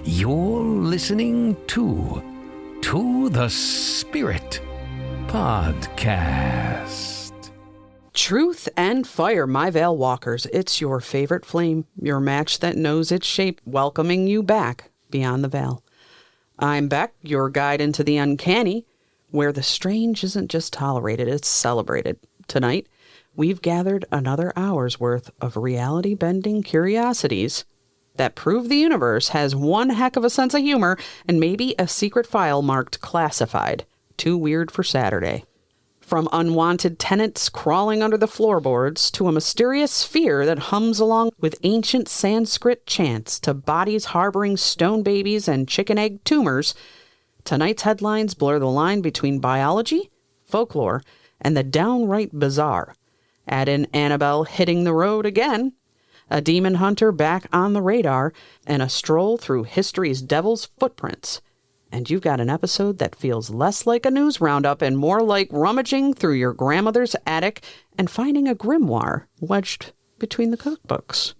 You're listening to the Spirit Podcast. Truth and fire, my Veil Walkers. It's your favorite flame, your match that knows its shape, welcoming you back beyond the veil. I'm Beck, your guide into the uncanny, where the strange isn't just tolerated, it's celebrated. Tonight, we've gathered another hour's worth of reality-bending curiosities that prove the universe has one heck of a sense of humor and maybe a secret file marked classified. Too weird for Saturday. From unwanted tenants crawling under the floorboards to a mysterious sphere that hums along with ancient Sanskrit chants to bodies harboring stone babies and chicken egg tumors, tonight's headlines blur the line between biology, folklore, and the downright bizarre. Add in Annabelle hitting the road again, a demon hunter back on the radar, and a stroll through history's devil's footprints. And you've got an episode that feels less like a news roundup and more like rummaging through your grandmother's attic and finding a grimoire wedged between the cookbooks.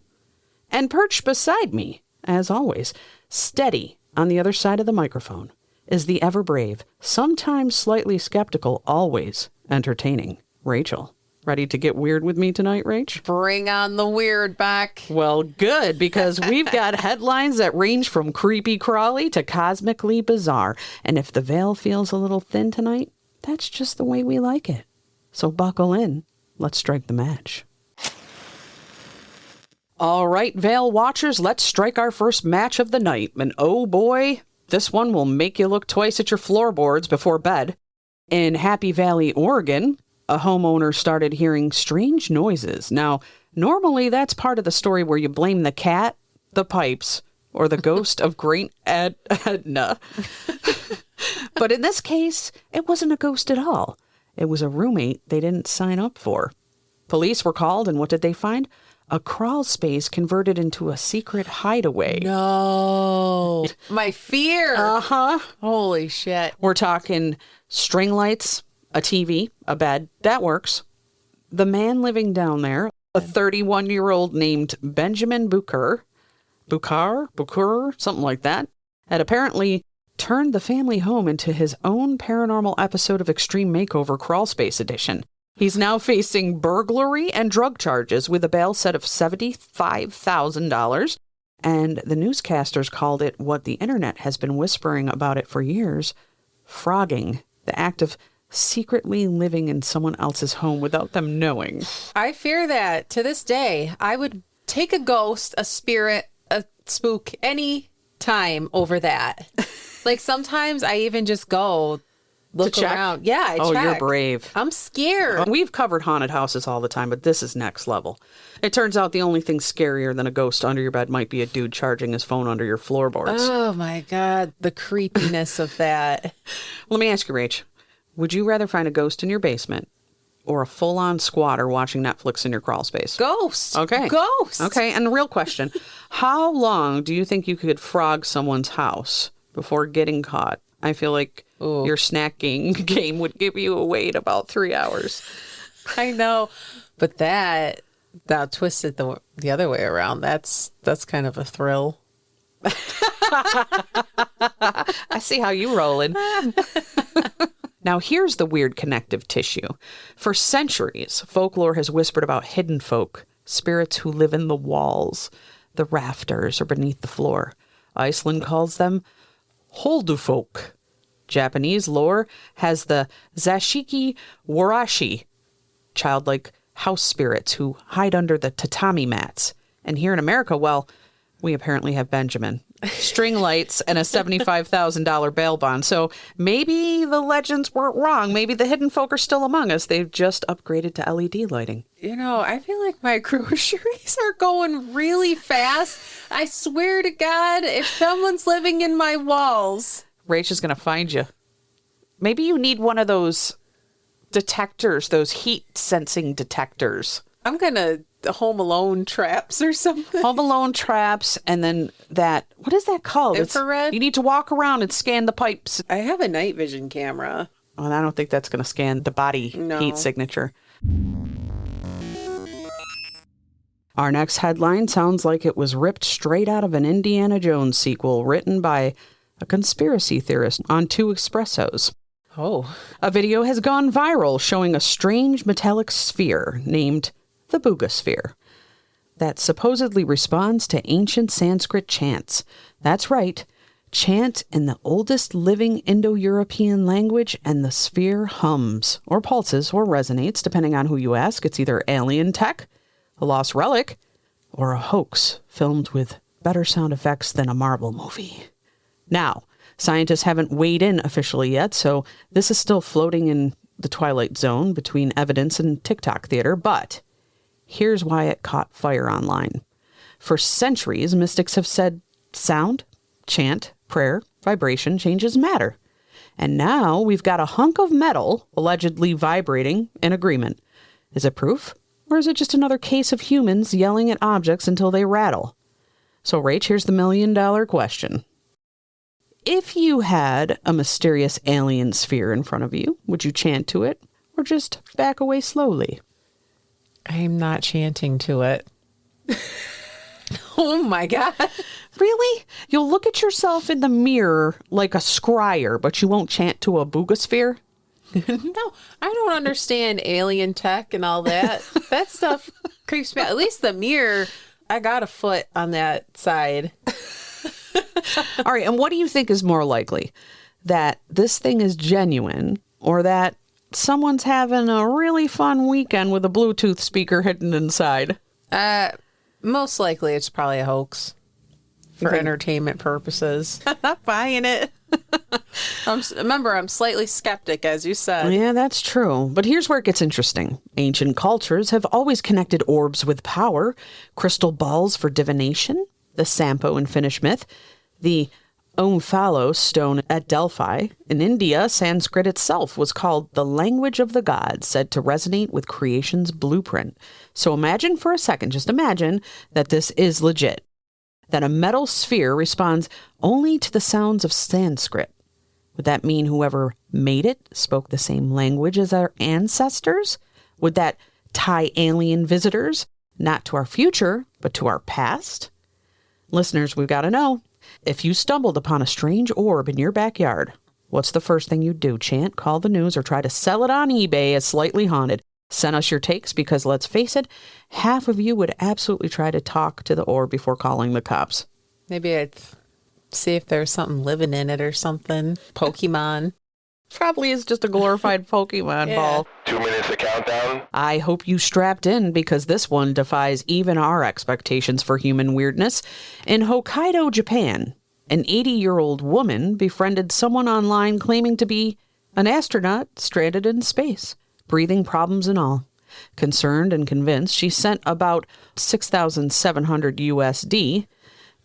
And perched beside me, as always, steady on the other side of the microphone, is the ever-brave, sometimes slightly skeptical, always entertaining Rachel. Ready to get weird with me tonight, Rach? Bring on the weird back. Well, good, because we've got headlines that range from creepy crawly to cosmically bizarre. And if the veil feels a little thin tonight, that's just the way we like it. So buckle in. Let's strike the match. All right, Veil Watchers, let's strike our first match of the night. And oh boy, this one will make you look twice at your floorboards before bed. In Happy Valley, Oregon, a homeowner started hearing strange noises. Now, normally that's part of the story where you blame the cat, the pipes, or the ghost of Great Edna. But in this case, it wasn't a ghost at all. It was a roommate they didn't sign up for. Police were called, and what did they find? A crawl space converted into a secret hideaway. No. My fear. Uh-huh. Holy shit. We're talking string lights, a TV, a bed. That works. The man living down there, a 31-year-old named Benjamin Bucher, something like that, had apparently turned the family home into his own paranormal episode of Extreme Makeover Crawl Space Edition. He's now facing burglary and drug charges with a bail set of $75,000. And the newscasters called it what the internet has been whispering about it for years, phrogging, the act of secretly living in someone else's home without them knowing. I fear that to this day. I would take a ghost, a spirit, a spook any time over that. Like sometimes I even just go look around. Yeah, I check. You're brave. I'm scared. We've covered haunted houses all the time, but this is next level. It turns out the only thing scarier than a ghost under your bed might be a dude charging his phone under your floorboards. Oh my God, the creepiness of that. Let me ask you, Rach. Would you rather find a ghost in your basement or a full-on squatter watching Netflix in your crawl space? Ghost. Okay. Ghost. Okay, and the real question, how long do you think you could frog someone's house before getting caught? I feel like your snacking game would give you away in about 3 hours. I know, but that twisted the other way around. That's kind of a thrill. I see how you rolling. Now, here's the weird connective tissue. For centuries, folklore has whispered about hidden folk, spirits who live in the walls, the rafters, or beneath the floor. Iceland calls them holdufolk. Japanese lore has the zashiki warashi, childlike house spirits who hide under the tatami mats. And here in America, well, we apparently have Benjamin, string lights, and a $75,000 bail bond. So maybe the legends weren't wrong. Maybe the hidden folk are still among us. They've just upgraded to LED lighting. You know, I feel like my groceries are going really fast. I swear to God, if someone's living in my walls. Rach is going to find you. Maybe you need one of those detectors, those heat sensing detectors. I'm going to Home Alone traps or something. Home Alone traps, and then that, what is that called? Infrared? You need to walk around and scan the pipes. I have a night vision camera. Oh, and I don't think that's going to scan the body heat signature. Our next headline sounds like it was ripped straight out of an Indiana Jones sequel written by a conspiracy theorist on 2 espressos. Oh. A video has gone viral showing a strange metallic sphere named the Buga Sphere that supposedly responds to ancient Sanskrit chants. That's right, chant in the oldest living Indo-European language, and the sphere hums, or pulses, or resonates, depending on who you ask. It's either alien tech, a lost relic, or a hoax filmed with better sound effects than a Marvel movie. Now, scientists haven't weighed in officially yet, so this is still floating in the twilight zone between evidence and TikTok theater, but here's why it caught fire online. For centuries, mystics have said sound, chant, prayer, vibration changes matter. And now we've got a hunk of metal allegedly vibrating in agreement. Is it proof? Or is it just another case of humans yelling at objects until they rattle? So, Rach, here's the $1,000,000 question. If you had a mysterious alien sphere in front of you, would you chant to it or just back away slowly? I'm not chanting to it. Oh my God. Really? You'll look at yourself in the mirror like a scryer, but you won't chant to a Buga Sphere? No, I don't understand alien tech and all that. That stuff creeps me out. At least the mirror, I got a foot on that side. All right, and what do you think is more likely? That this thing is genuine, or that someone's having a really fun weekend with a Bluetooth speaker hidden inside? Most likely it's probably a hoax for entertainment purposes. I'm not buying it. Remember, I'm slightly skeptic, as you said. Yeah, that's true. But here's where it gets interesting. Ancient cultures have always connected orbs with power, crystal balls for divination, the Sampo in Finnish myth, the Omphalos stone at Delphi. In India, Sanskrit itself was called the language of the gods, said to resonate with creation's blueprint. So imagine for a second, just imagine that this is legit, that a metal sphere responds only to the sounds of Sanskrit. Would that mean whoever made it spoke the same language as our ancestors? Would that tie alien visitors, not to our future, but to our past? Listeners, we've got to know. If you stumbled upon a strange orb in your backyard, what's the first thing you'd do? Chant, call the news, or try to sell it on eBay as slightly haunted? Send us your takes, because let's face it, half of you would absolutely try to talk to the orb before calling the cops. Maybe I'd see if there's something living in it or something. Pokemon. Probably is just a glorified Pokemon ball. 2 minutes of countdown. I hope you strapped in, because this one defies even our expectations for human weirdness. In Hokkaido, Japan, an 80-year-old woman befriended someone online claiming to be an astronaut stranded in space, breathing problems and all. Concerned and convinced, she sent about $6,700 USD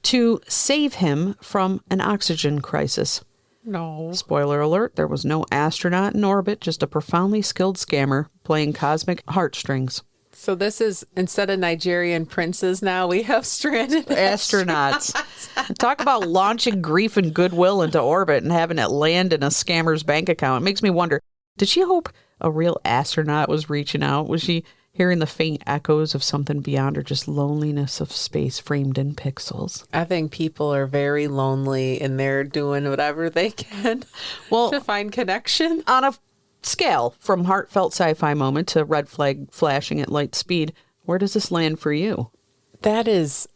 to save him from an oxygen crisis. No. Spoiler alert, there was no astronaut in orbit, just a profoundly skilled scammer playing cosmic heartstrings. So this is, instead of Nigerian princes now, we have stranded Astronauts. Talk about launching grief and goodwill into orbit and having it land in a scammer's bank account. It makes me wonder, did she hope a real astronaut was reaching out? Was she hearing the faint echoes of something beyond, or just loneliness of space framed in pixels? I think people are very lonely and they're doing whatever they can to find connection. On a scale from heartfelt sci-fi moment to red flag flashing at light speed, where does this land for you? That is...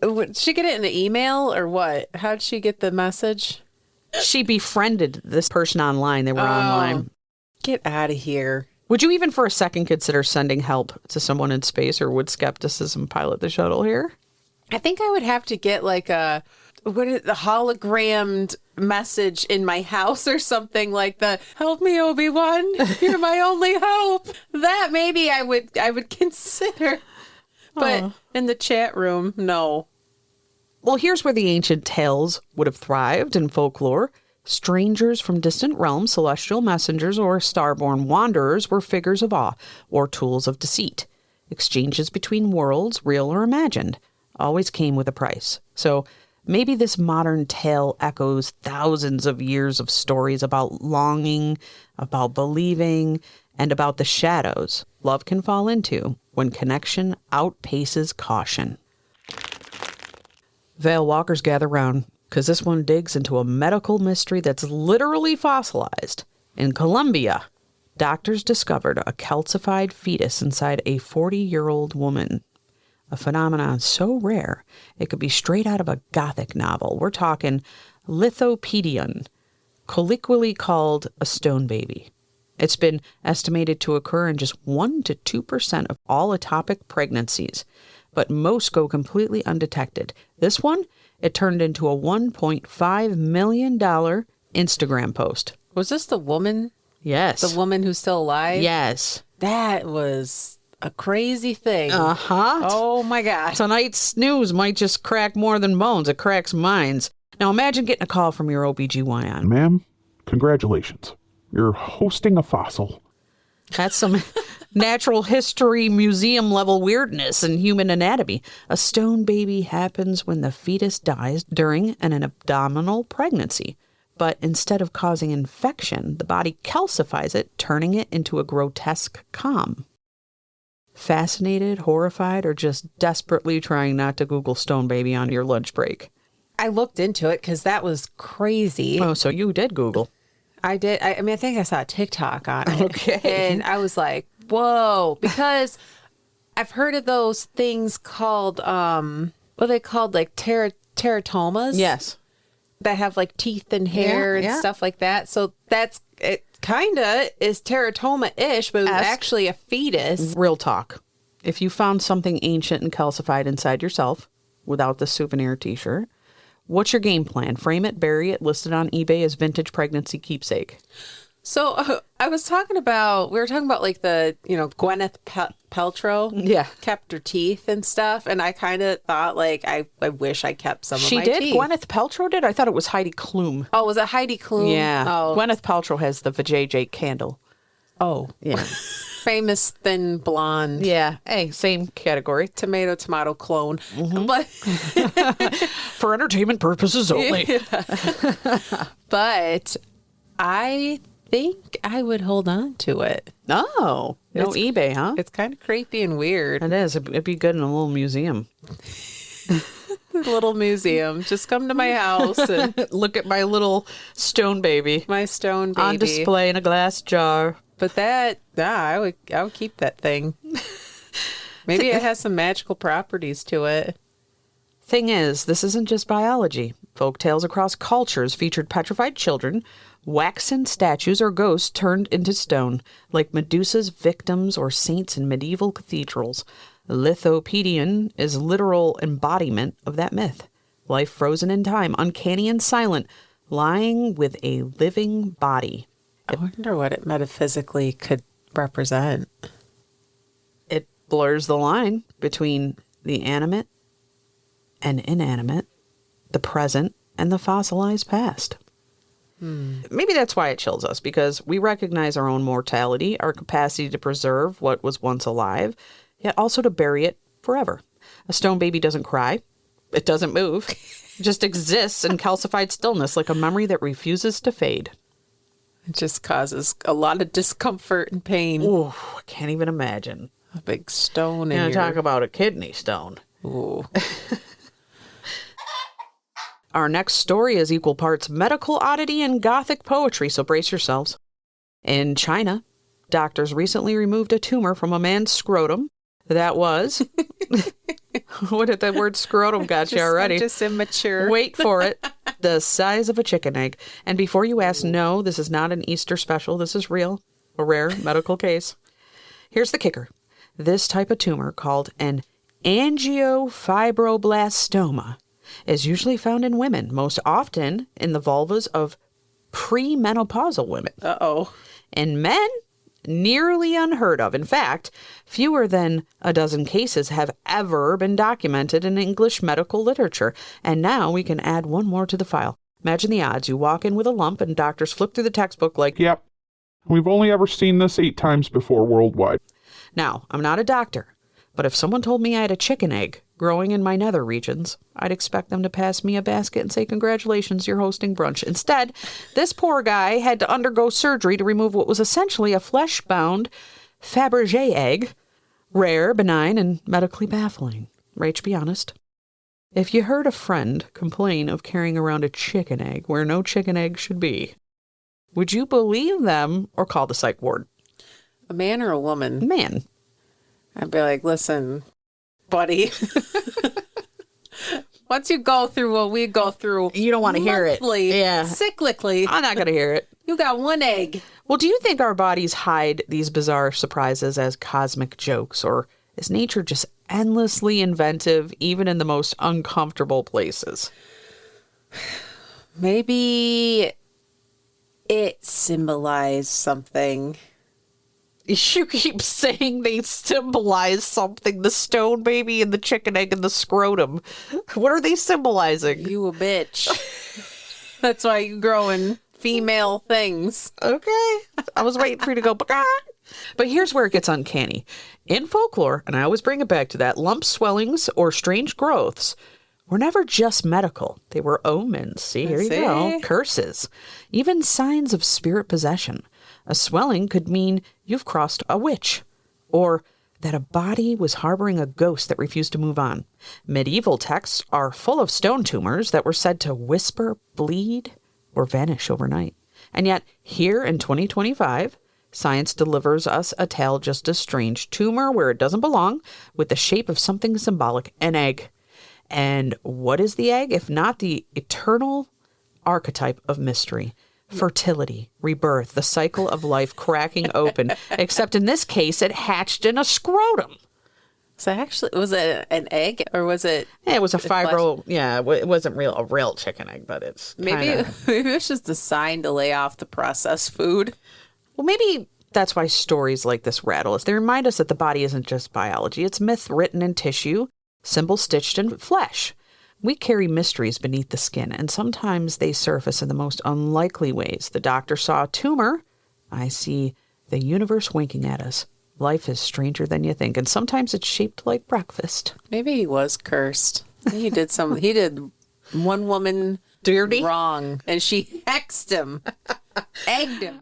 Did she get it in an email or what? How did she get the message? She befriended this person online. They were online. Get out of here. Would you even for a second consider sending help to someone in space, or would skepticism pilot the shuttle here? I think I would have to get like the hologrammed message in my house or something, like the "Help me, Obi-Wan, you're my only hope." That maybe I would consider. But in the chat room, no. Well, here's where the ancient tales would have thrived in folklore. Strangers from distant realms, celestial messengers, or starborn wanderers were figures of awe or tools of deceit. Exchanges between worlds, real or imagined, always came with a price. So maybe this modern tale echoes thousands of years of stories about longing, about believing, and about the shadows love can fall into when connection outpaces caution. Veil walkers gather round, because this one digs into a medical mystery that's literally fossilized. In Colombia, doctors discovered a calcified fetus inside a 40-year-old woman. A phenomenon so rare, it could be straight out of a Gothic novel. We're talking lithopedion, colloquially called a stone baby. It's been estimated to occur in just 1% to 2% of all ectopic pregnancies, but most go completely undetected. This one, it turned into a $1.5 million Instagram post. Was this the woman? Yes. The woman who's still alive? Yes. That was a crazy thing. Uh-huh. Oh, my God. Tonight's news might just crack more than bones. It cracks minds. Now imagine getting a call from your OBGYN. Ma'am, congratulations. You're hosting a fossil. That's some natural history museum level weirdness in human anatomy. A stone baby happens when the fetus dies during an abdominal pregnancy. But instead of causing infection, the body calcifies it, turning it into a grotesque calm. Fascinated, horrified, or just desperately trying not to Google stone baby on your lunch break? I looked into it because that was crazy. Oh, so you did Google. I did. I mean, I think I saw a TikTok on it. Okay. And I was like, whoa, because I've heard of those things called, what are they called? Like teratomas? Yes. That have like teeth and hair and stuff like that. So it kind of is teratoma-ish, but it was actually a fetus. Real talk. If you found something ancient and calcified inside yourself without the souvenir t-shirt, what's your game plan? Frame it, bury it, list it on eBay as vintage pregnancy keepsake. So we were talking about like the, Gwyneth Paltrow kept her teeth and stuff. And I kind of thought like, I wish I kept some of my teeth. She did? Gwyneth Paltrow did? I thought it was Heidi Klum. Oh, was it Heidi Klum? Yeah. Oh. Gwyneth Paltrow has the vajayjay candle. Oh. Yeah. Famous thin blonde. Yeah. Hey, same category. Tomato clone. Mm-hmm. But for entertainment purposes only. Yeah. But I think I would hold on to it. Oh, no eBay, huh? It's kind of creepy and weird. It is. It'd be good in a little museum. A little museum. Just come to my house and look at my little stone baby. My stone baby on display in a glass jar. But I would keep that thing. Maybe it has some magical properties to it. Thing is, this isn't just biology. Folk tales across cultures featured petrified children, waxen statues, or ghosts turned into stone, like Medusa's victims or saints in medieval cathedrals. Lithopedion is literal embodiment of that myth. Life frozen in time, uncanny and silent, lying with a living body. I wonder what it metaphysically could represent. It blurs the line between the animate and inanimate, the present and the fossilized past. Maybe that's why it chills us, because we recognize our own mortality, our capacity to preserve what was once alive, yet also to bury it forever. A stone baby doesn't cry. It doesn't move. It just exists in calcified stillness like a memory that refuses to fade. It just causes a lot of discomfort and pain. Ooh, I can't even imagine. A big stone in your... talk about a kidney stone. Ooh. Our next story is equal parts medical oddity and gothic poetry, so brace yourselves. In China, doctors recently removed a tumor from a man's scrotum that was... What did that word scrotum got you already? Just immature. Wait for it. The size of a chicken egg. And before you ask, no, this is not an Easter special. This is real. A rare medical case. Here's the kicker. This type of tumor, called an angiofibroblastoma, is usually found in women, most often in the vulvas of premenopausal women. Uh-oh. In men, nearly unheard of. In fact, fewer than a dozen cases have ever been documented in English medical literature. And now we can add one more to the file. Imagine the odds. You walk in with a lump and doctors flip through the textbook like, Yep. We've only ever seen this 8 times before worldwide. Now, I'm not a doctor, but if someone told me I had a chicken egg growing in my nether regions, I'd expect them to pass me a basket and say, congratulations, you're hosting brunch. Instead, this poor guy had to undergo surgery to remove what was essentially a flesh-bound Fabergé egg. Rare, benign, and medically baffling. Rach, be honest. If you heard a friend complain of carrying around a chicken egg where no chicken egg should be, would you believe them or call the psych ward? A man or a woman? Man. I'd be like, listen, buddy. Once you go through what we go through, You don't want to hear it. Yeah. cyclically, I'm not going to hear it. you got one egg. Well, do you think our bodies hide these bizarre surprises as cosmic jokes, or is nature just endlessly inventive, even in the most uncomfortable places? Maybe it symbolized something. You keep saying they symbolize something. The stone baby and the chicken egg and the scrotum. What are they symbolizing? You a bitch. That's why you growing female things. Okay. I was waiting for you to go, "Bah." But here's where it gets uncanny. In folklore, and I always bring it back to that, lump swellings or strange growths were never just medical. They were omens. See, here you go. Curses. Even signs of spirit possession. A swelling could mean you've crossed a witch, or that a body was harboring a ghost that refused to move on. Medieval texts are full of stone tumors that were said to whisper, bleed, or vanish overnight. And yet, here in 2025, science delivers us a tale just as strange. Tumor where it doesn't belong, with the shape of something symbolic, an egg. And what is the egg, if not the eternal archetype of mystery? Fertility, rebirth, the cycle of life cracking open. Except in this case, it hatched in a scrotum. So actually, was it an egg or was it? Yeah, it was a fibro. Yeah, it wasn't a real chicken egg, but it's Maybe it's just a sign to lay off the processed food. Well, maybe that's why stories like this rattle us. They remind us that the body isn't just biology. It's myth written in tissue, symbol stitched in flesh. We carry mysteries beneath the skin, and sometimes they surface in the most unlikely ways. The doctor saw a tumor. I see the universe winking at us. Life is stranger than you think, and sometimes it's shaped like breakfast. Maybe he was cursed. He did one woman dirty wrong, and she hexed him, egged him.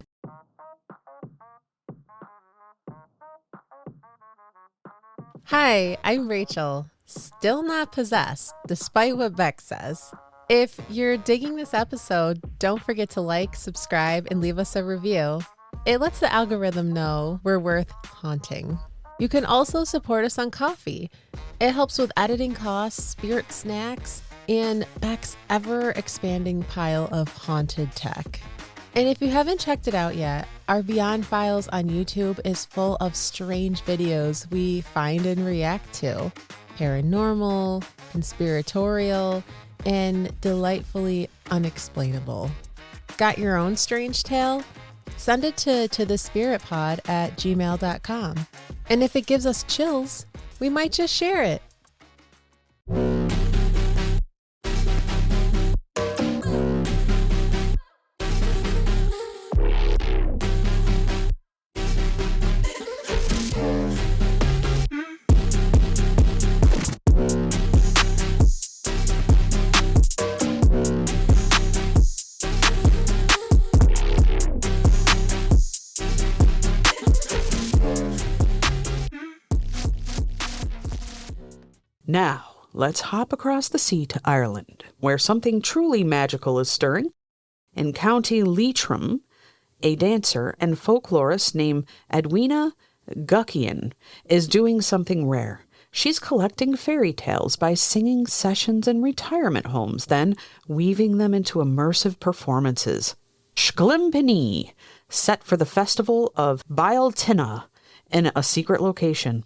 Hi, I'm Rachel. Still not possessed, despite what Beck says. If you're digging this episode, don't forget to like, subscribe, and leave us a review. It lets the algorithm know we're worth haunting. You can also support us on Ko-fi. It helps with editing costs, spirit snacks, and Beck's ever-expanding pile of haunted tech. And if you haven't checked it out yet, our Beyond Files on YouTube is full of strange videos we find and react to. Paranormal, conspiratorial, and delightfully unexplainable. Got your own strange tale? Send it to thespiritpod@gmail.com. And if it gives us chills, we might just share it. Now, let's hop across the sea to Ireland, where something truly magical is stirring. In County Leitrim, a dancer and folklorist named Edwina Guckian is doing something rare. She's collecting fairy tales by singing sessions in retirement homes, then weaving them into immersive performances. Shglimpini, set for the festival of Bailtina in a secret location.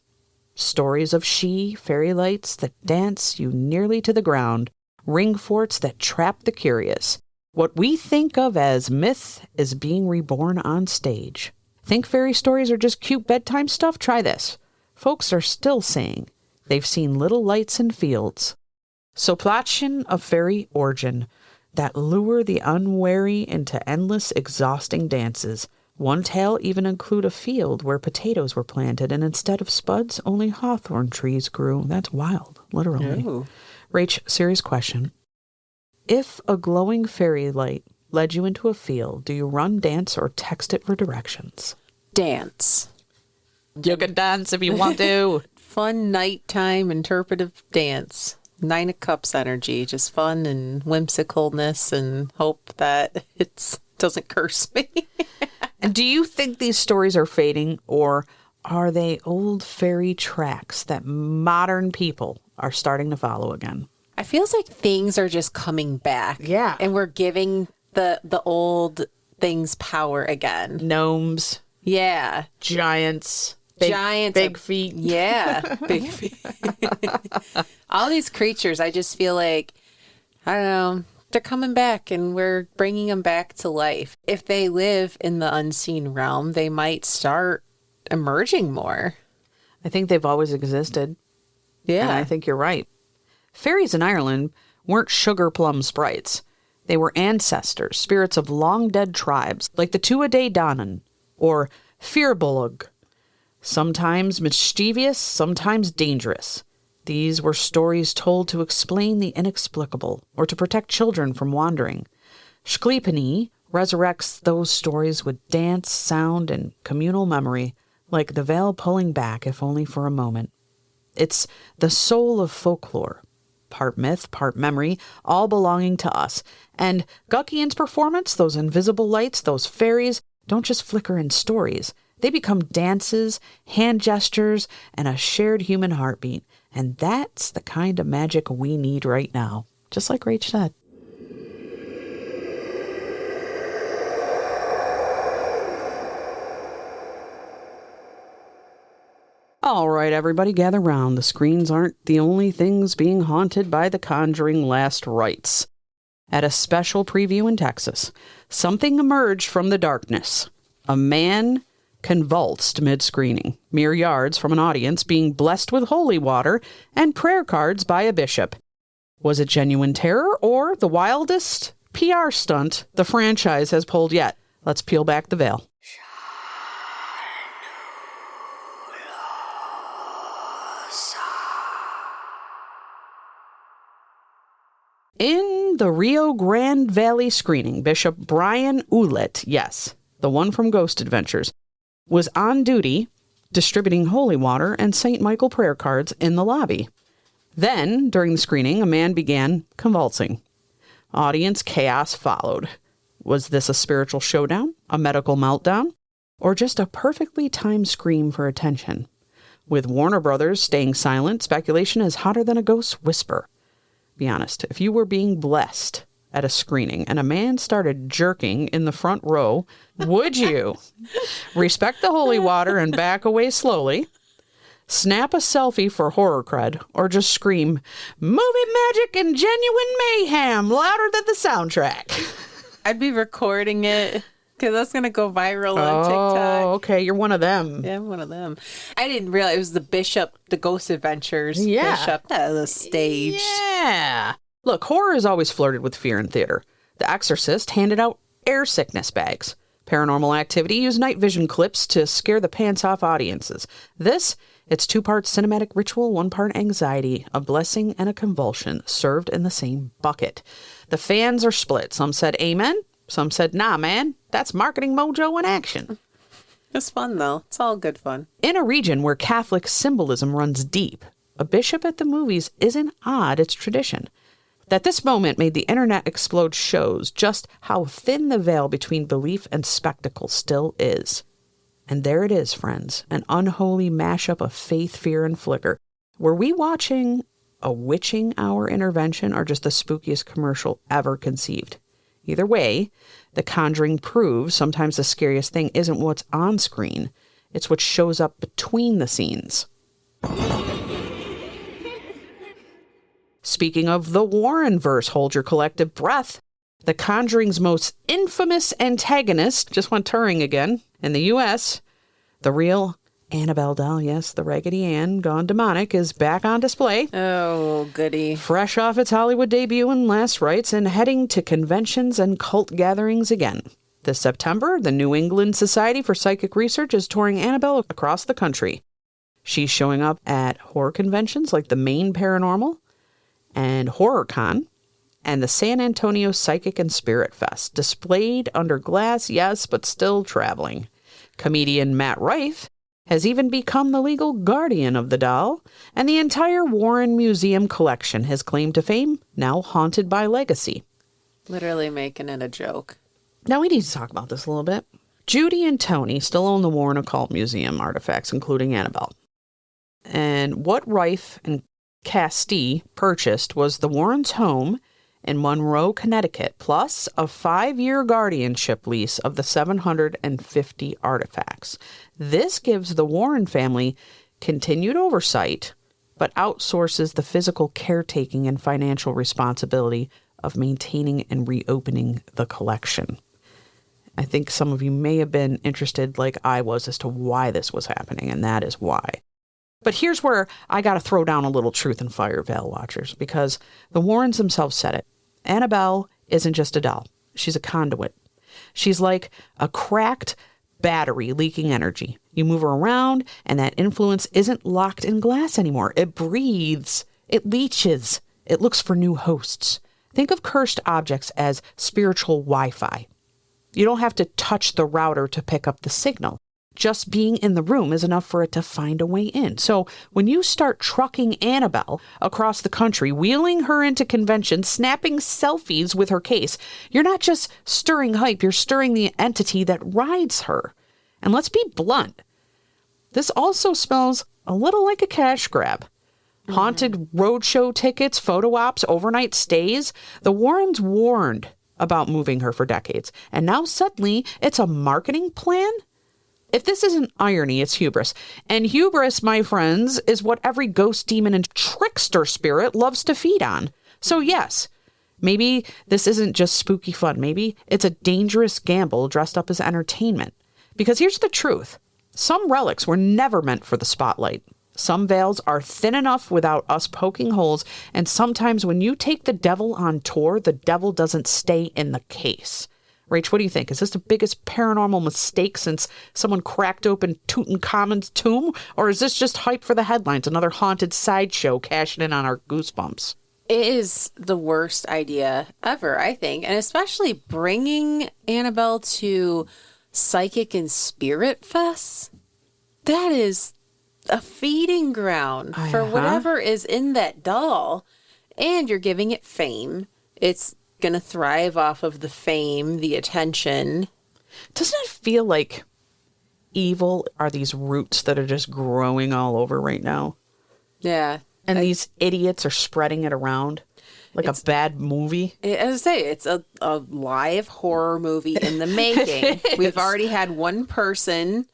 Stories of fairy lights that dance you nearly to the ground, ring forts that trap the curious. What we think of as myth is being reborn on stage. Think fairy stories are just cute bedtime stuff? Try this. Folks are still saying they've seen little lights in fields. Soplation of fairy origin that lure the unwary into endless, exhausting dances. One tale even include a field where potatoes were planted, and instead of spuds, only hawthorn trees grew. That's wild. literally. Ooh. Rach, serious question. If a glowing fairy light led you into a field, do you run, dance, or text it for directions? Dance. You can dance if you want to. Fun nighttime interpretive dance. 9 of Cups energy. Just fun and whimsicalness and hope that it doesn't curse me. And do you think these stories are fading, or are they old fairy tracks that modern people are starting to follow again? I feels like things are just coming back. Yeah. And we're giving the old things power again. Gnomes, Yeah. giants, Giants. big feet. Yeah. Big feet. All these creatures, I just feel like, I don't know, they're coming back and we're bringing them back to life. If they live in the unseen realm, they might start emerging more. I think they've always existed. Yeah. And I think you're right. Fairies in Ireland weren't sugar plum sprites. They were ancestors, spirits of long-dead tribes, like the Tuatha Danann, or Firbolg. Sometimes mischievous, sometimes dangerous. These were stories told to explain the inexplicable, or to protect children from wandering. Shkleipni resurrects those stories with dance, sound, and communal memory, like the veil pulling back, if only for a moment. It's the soul of folklore, part myth, part memory, all belonging to us. And Guckian's performance, those invisible lights, those fairies, don't just flicker in stories. They become dances, hand gestures, and a shared human heartbeat. And that's the kind of magic we need right now, just like Rach said. All right, everybody, gather round. The screens aren't the only things being haunted by the Conjuring last rites. At a special preview in Texas, something emerged from the darkness. A man convulsed mid-screening, mere yards from an audience being blessed with holy water and prayer cards by a bishop. Was it genuine terror or the wildest PR stunt the franchise has pulled yet? Let's peel back the veil. In the Rio Grande Valley screening, Bishop Brian Ouellette, yes, the one from Ghost Adventures, was on duty distributing holy water and St. Michael prayer cards in the lobby. Then, during the screening, a man began convulsing. Audience chaos followed. Was this a spiritual showdown, a medical meltdown, or just a perfectly timed scream for attention? With Warner Brothers staying silent, speculation is hotter than a ghost's whisper. Be honest, if you were being blessed at a screening and a man started jerking in the front row, would you respect the holy water and back away slowly, snap a selfie for horror cred, or just scream, "Movie magic and genuine mayhem," louder than the soundtrack? I'd be recording it because that's going to go viral on TikTok. Oh, okay. You're one of them. Yeah, I'm one of them. I didn't realize it was the bishop, the Ghost Adventures Yeah. bishop. That was staged. Yeah. Look, horror has always flirted with fear in theater. The Exorcist handed out air sickness bags. Paranormal Activity used night vision clips to scare the pants off audiences. This, it's 2-part cinematic ritual, 1-part anxiety, a blessing and a convulsion served in the same bucket. The fans are split. Some said amen. Some said, nah, man, that's marketing mojo in action. It's fun, though. It's all good fun. In a region where Catholic symbolism runs deep, a bishop at the movies isn't odd, it's tradition. That this moment made the internet explode shows just how thin the veil between belief and spectacle still is. And there it is, friends, an unholy mashup of faith, fear, and flicker. Were we watching a witching hour intervention or just the spookiest commercial ever conceived? Either way, The Conjuring proves sometimes the scariest thing isn't what's on screen, it's what shows up between the scenes. Speaking of the Warren-verse, hold your collective breath. The Conjuring's most infamous antagonist just went touring again in the U.S. The real Annabelle doll, yes, the Raggedy Ann gone demonic, is back on display. Oh, goody. Fresh off its Hollywood debut in Last Rites and heading to conventions and cult gatherings again. This September, the New England Society for Psychic Research is touring Annabelle across the country. She's showing up at horror conventions like the Maine Paranormal and HorrorCon and the San Antonio Psychic and Spirit Fest. Displayed under glass, yes, but still traveling. Comedian Matt Rife has even become the legal guardian of the doll, and the entire Warren Museum collection has claimed to fame, now haunted by legacy. Literally making it a joke. Now we need to talk about this a little bit. Judy and Tony still own the Warren Occult Museum artifacts, including Annabelle. And what Rife and Castee purchased was the Warrens' home in Monroe, Connecticut, plus a 5-year guardianship lease of the 750 artifacts. This gives the Warren family continued oversight, but outsources the physical caretaking and financial responsibility of maintaining and reopening the collection. I think some of you may have been interested, like I was, as to why this was happening, and that is why. But here's where I got to throw down a little truth and fire, Veil Watchers, because the Warrens themselves said it. Annabelle isn't just a doll. She's a conduit. She's like a cracked battery leaking energy. You move her around, and that influence isn't locked in glass anymore. It breathes. It leeches. It looks for new hosts. Think of cursed objects as spiritual Wi-Fi. You don't have to touch the router to pick up the signal. Just being in the room is enough for it to find a way in. So when you start trucking Annabelle across the country, wheeling her into conventions, snapping selfies with her case, you're not just stirring hype, you're stirring the entity that rides her. And let's be blunt. This also smells a little like a cash grab. Haunted roadshow tickets, photo ops, overnight stays. The Warrens warned about moving her for decades. And now suddenly it's a marketing plan? If this isn't irony, it's hubris. And hubris, my friends, is what every ghost, demon, and trickster spirit loves to feed on. So yes, maybe this isn't just spooky fun. Maybe it's a dangerous gamble dressed up as entertainment. Because here's the truth. Some relics were never meant for the spotlight. Some veils are thin enough without us poking holes. And sometimes when you take the devil on tour, the devil doesn't stay in the case. Rach, what do you think? Is this the biggest paranormal mistake since someone cracked open Tutankhamun's tomb? Or is this just hype for the headlines, another haunted sideshow cashing in on our goosebumps? It is the worst idea ever, I think. And especially bringing Annabelle to psychic and spirit fests. That is a feeding ground for whatever is in that doll. And you're giving it fame. It's going to thrive off of the fame, the attention. Doesn't it feel like evil are these roots that are just growing all over right now? Yeah. And these idiots are spreading it around like a bad movie. As I say, it's a live horror movie in the making. We've already had one person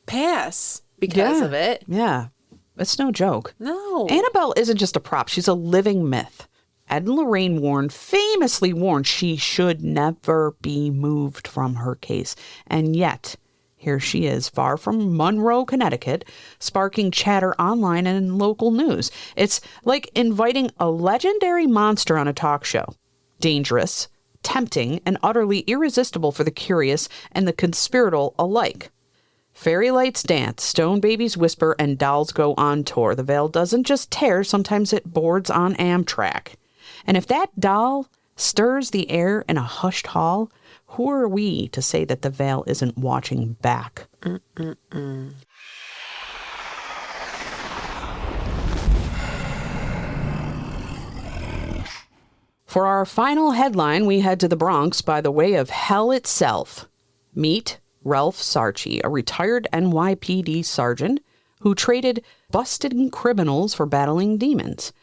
pass because of it. Yeah. It's no joke. No. Annabelle isn't just a prop. She's a living myth. Ed and Lorraine Warren famously warned she should never be moved from her case. And yet, here she is, far from Monroe, Connecticut, sparking chatter online and in local news. It's like inviting a legendary monster on a talk show. Dangerous, tempting, and utterly irresistible for the curious and the conspiratorial alike. Fairy lights dance, stone babies whisper, and dolls go on tour. The veil doesn't just tear, sometimes it boards on Amtrak. And if that doll stirs the air in a hushed hall, who are we to say that the veil isn't watching back? For our final headline, we head to the Bronx by the way of hell itself. Meet Ralph Sarchi, a retired NYPD sergeant who traded busted criminals for battling demons.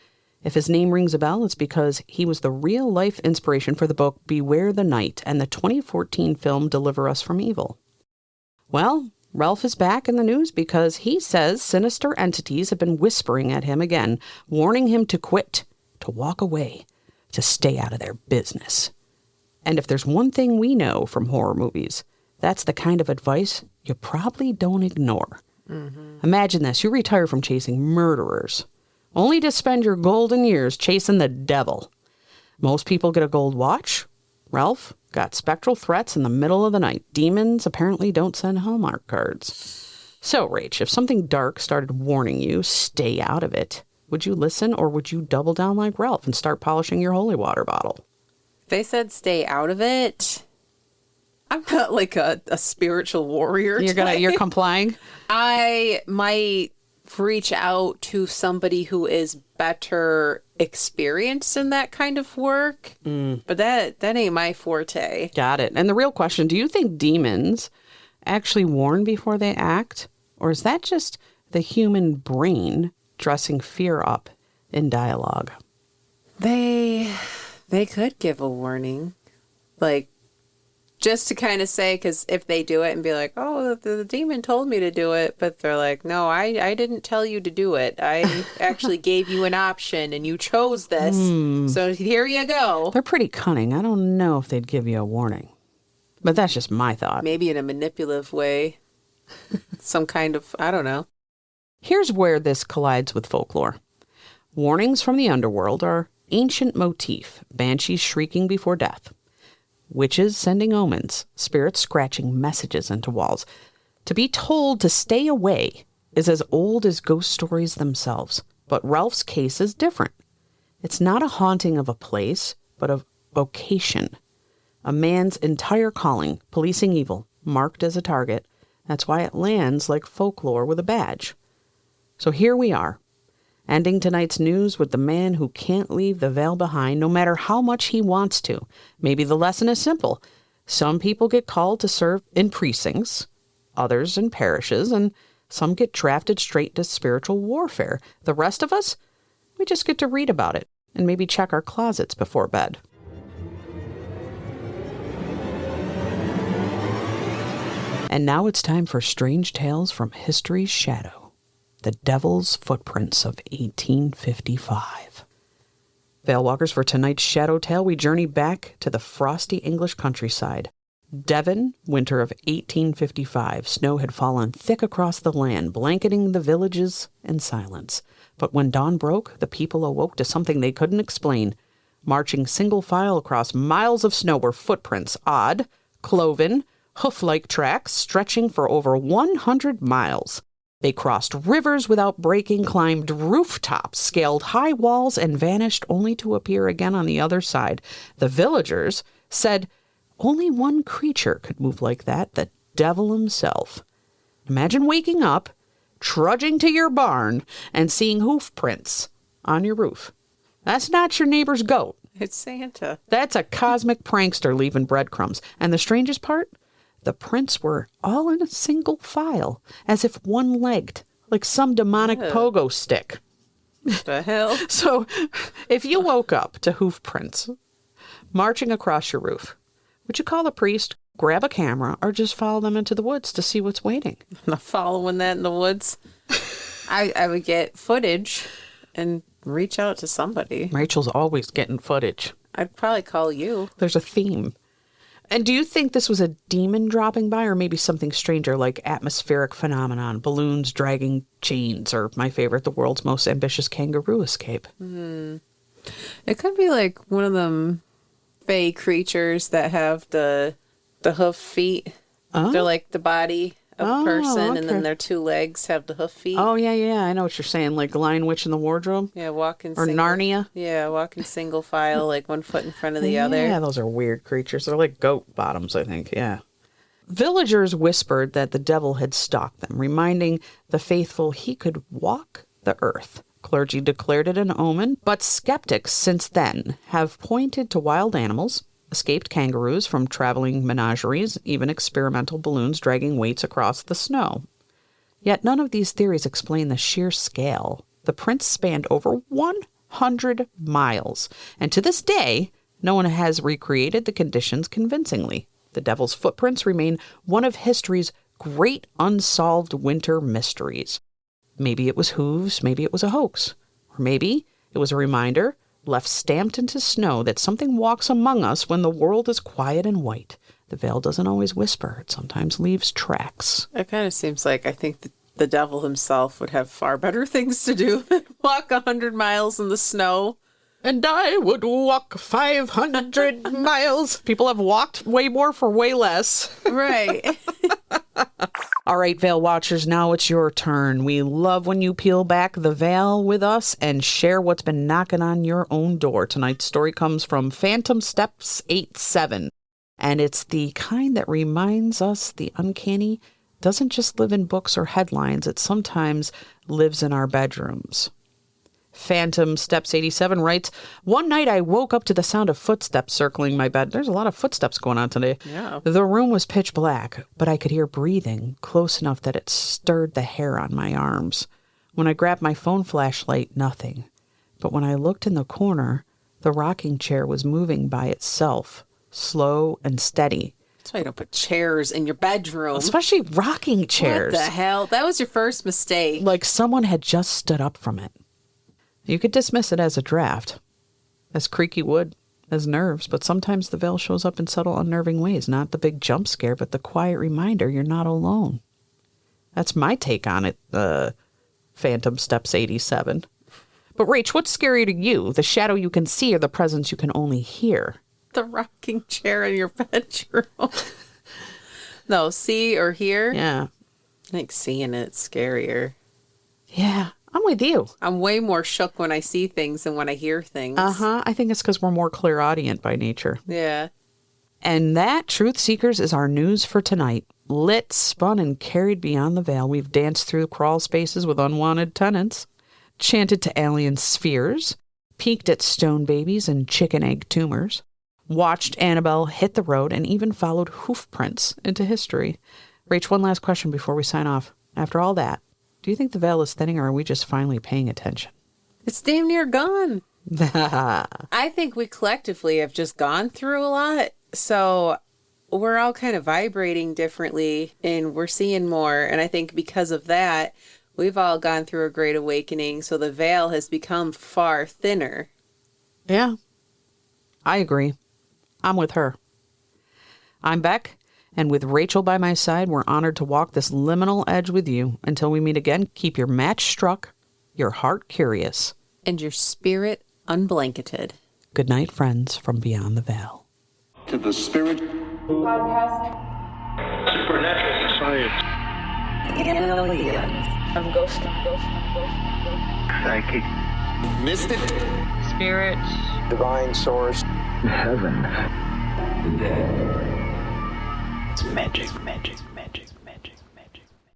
If his name rings a bell, it's because he was the real-life inspiration for the book Beware the Night and the 2014 film Deliver Us from Evil. Well, Ralph is back in the news because he says sinister entities have been whispering at him again, warning him to quit, to walk away, to stay out of their business. And if there's one thing we know from horror movies, that's the kind of advice you probably don't ignore. Imagine this. You retire from chasing murderers, only to spend your golden years chasing the devil. Most people get a gold watch. Ralph got spectral threats in the middle of the night. Demons apparently don't send Hallmark cards. So, Rach, if something dark started warning you, stay out of it, would you listen or would you double down like Ralph and start polishing your holy water bottle? They said stay out of it. I'm not like a spiritual warrior. You're complying? I might reach out to somebody who is better experienced in that kind of work. But that ain't my forte. Got it. And the real question, do you think demons actually warn before they act? Or is that just the human brain dressing fear up in dialogue? They could give a warning. Like, just to kind of say, because if they do it and be like, oh, the demon told me to do it, but they're like, no, I didn't tell you to do it. I actually gave you an option and you chose this. So here you go. They're pretty cunning. I don't know if they'd give you a warning. But that's just my thought. Maybe in a manipulative way. Some kind of, I don't know. Here's where this collides with folklore. Warnings from the underworld are ancient motif, banshees shrieking before death. Witches sending omens, spirits scratching messages into walls. To be told to stay away is as old as ghost stories themselves. But Ralph's case is different. It's not a haunting of a place, but a vocation. A man's entire calling, policing evil, marked as a target. That's why it lands like folklore with a badge. So here we are, ending tonight's news with the man who can't leave the veil behind no matter how much he wants to. Maybe the lesson is simple. Some people get called to serve in precincts, others in parishes, and some get drafted straight to spiritual warfare. The rest of us, we just get to read about it and maybe check our closets before bed. And now it's time for Strange Tales from History's Shadow. The Devil's Footprints of 1855. Veilwalkers, for tonight's shadow tale, we journey back to the frosty English countryside. Devon, winter of 1855. Snow had fallen thick across the land, blanketing the villages in silence. But when dawn broke, the people awoke to something they couldn't explain. Marching single file across miles of snow were footprints, odd, cloven, hoof-like tracks stretching for over 100 miles. They crossed rivers without breaking, climbed rooftops, scaled high walls, and vanished only to appear again on the other side. The villagers said only one creature could move like that, the devil himself. Imagine waking up, trudging to your barn, and seeing hoof prints on your roof. That's not your neighbor's goat. It's Santa. That's a cosmic prankster leaving breadcrumbs. And the strangest part? The prints were all in a single file, as if one-legged, like some demonic pogo stick. What the hell? So, if you woke up to hoof prints marching across your roof, would you call the priest, grab a camera, or just follow them into the woods to see what's waiting? I'm not following that in the woods. I would get footage and reach out to somebody. Rachel's always getting footage. I'd probably call you. There's a theme. And do you think this was a demon dropping by, or maybe something stranger like atmospheric phenomenon, balloons dragging chains, or my favorite, the world's most ambitious kangaroo escape? It could be like one of them fey creatures that have the hoof feet. Oh. They're like the body of a person, okay. and then their two legs have the hoof feet. Oh, yeah. I know what you're saying, like Lion Witch in the Wardrobe. Yeah, walking Or Narnia. Yeah, walking single file, like one foot in front of the other. Yeah, those are weird creatures. They're like goat bottoms, I think. Yeah. Villagers whispered that the devil had stalked them, reminding the faithful he could walk the earth. Clergy declared it an omen, but skeptics since then have pointed to wild animals, escaped kangaroos from traveling menageries, even experimental balloons dragging weights across the snow. Yet none of these theories explain the sheer scale. The prints spanned over 100 miles, and to this day, no one has recreated the conditions convincingly. The devil's footprints remain one of history's great unsolved winter mysteries. Maybe it was hooves, maybe it was a hoax, or maybe it was a reminder left stamped into snow that something walks among us when the world is quiet and white. The veil doesn't always whisper. It sometimes leaves tracks. It kind of seems like I think the devil himself would have far better things to do than walk 100 miles in the snow. And I would walk 500 miles. People have walked way more for way less. Right. All right, Veil Watchers, now it's your turn. We love when you peel back the veil with us and share what's been knocking on your own door. Tonight's story comes from Phantom Steps 87, and it's the kind that reminds us the uncanny doesn't just live in books or headlines. It sometimes lives in our bedrooms. Phantom Steps 87 writes, one night I woke up to the sound of footsteps circling my bed. There's a lot of footsteps going on today. Yeah. The room was pitch black, but I could hear breathing close enough that it stirred the hair on my arms. When I grabbed my phone flashlight, nothing. But when I looked in the corner, the rocking chair was moving by itself, slow and steady. That's why you don't put chairs in your bedroom. Especially rocking chairs. What the hell? That was your first mistake. Like someone had just stood up from it. You could dismiss it as a draft, as creaky wood, as nerves, but sometimes the veil shows up in subtle, unnerving ways. Not the big jump scare, but the quiet reminder you're not alone. That's my take on it, Phantom Steps 87. But Rach, what's scarier to you? The shadow you can see or the presence you can only hear? The rocking chair in your bedroom. No, see or hear? Yeah. I think seeing it's scarier. Yeah, I'm with you. I'm way more shook when I see things than when I hear things. Uh-huh. I think it's because we're more clairaudient by nature. Yeah. And that, Truth Seekers, is our news for tonight. Lit, spun, and carried beyond the veil. We've danced through crawl spaces with unwanted tenants, chanted to alien spheres, peeked at stone babies and chicken egg tumors, watched Annabelle hit the road, and even followed hoof prints into history. Rach, one last question before we sign off. After all that, do you think the veil is thinning, or are we just finally paying attention? It's damn near gone. I think we collectively have just gone through a lot. So we're all kind of vibrating differently and we're seeing more. And I think because of that, we've all gone through a great awakening. So the veil has become far thinner. Yeah, I agree. I'm with her. I'm Beck, and with Rachel by my side, we're honored to walk this liminal edge with you. Until we meet again, keep your match struck, your heart curious, and your spirit unblanketed. Good night, friends from beyond the veil. To the spirit Podcast. supernatural science Aliens. I'm ghost. psychic mystic Spirit. divine source Heaven. The dead. It's magic.